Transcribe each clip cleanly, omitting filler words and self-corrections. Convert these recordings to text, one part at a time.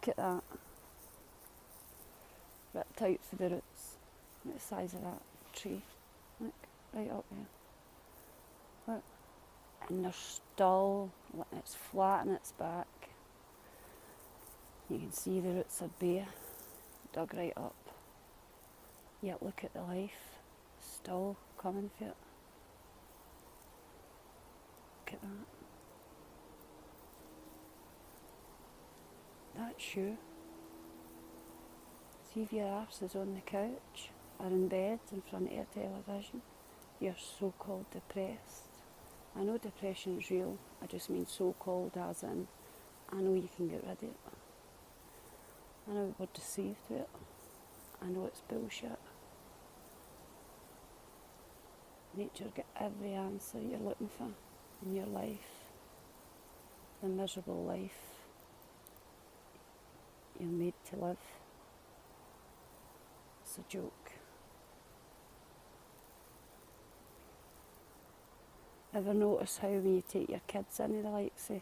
Look at that. Ripped out for the roots. Look at the size of that tree. Look, right up there. Look. And they're still, it's flat on its back. You can see the roots are bare, dug right up. Yet look at the life, still coming for it. Look at that. That's you. See if your arse is on the couch or in bed in front of your television, you're so-called depressed. I know depression's real, I just mean so-called as in, I know you can get rid of it. I know we're deceived with it. I know it's bullshit. Nature get every answer you're looking for in your life. The miserable life you're made to live. It's a joke. Ever notice how when you take your kids into the likes of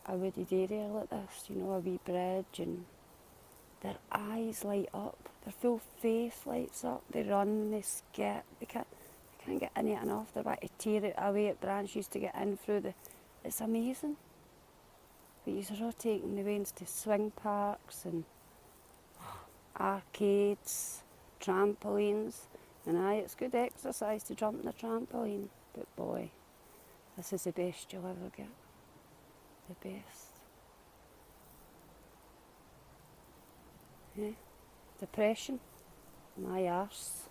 a wooded area like this, you know, a wee bridge, and their eyes light up, their full face lights up, they run, they skip, they can't get in it enough, they're about to tear it away at branches to get in through the, it's amazing. But you're all taking the wains to swing parks and arcades, trampolines, and aye, it's good exercise to jump on the trampoline, but boy, this is the best you'll ever get. The best. Yeah. Depression, my arse.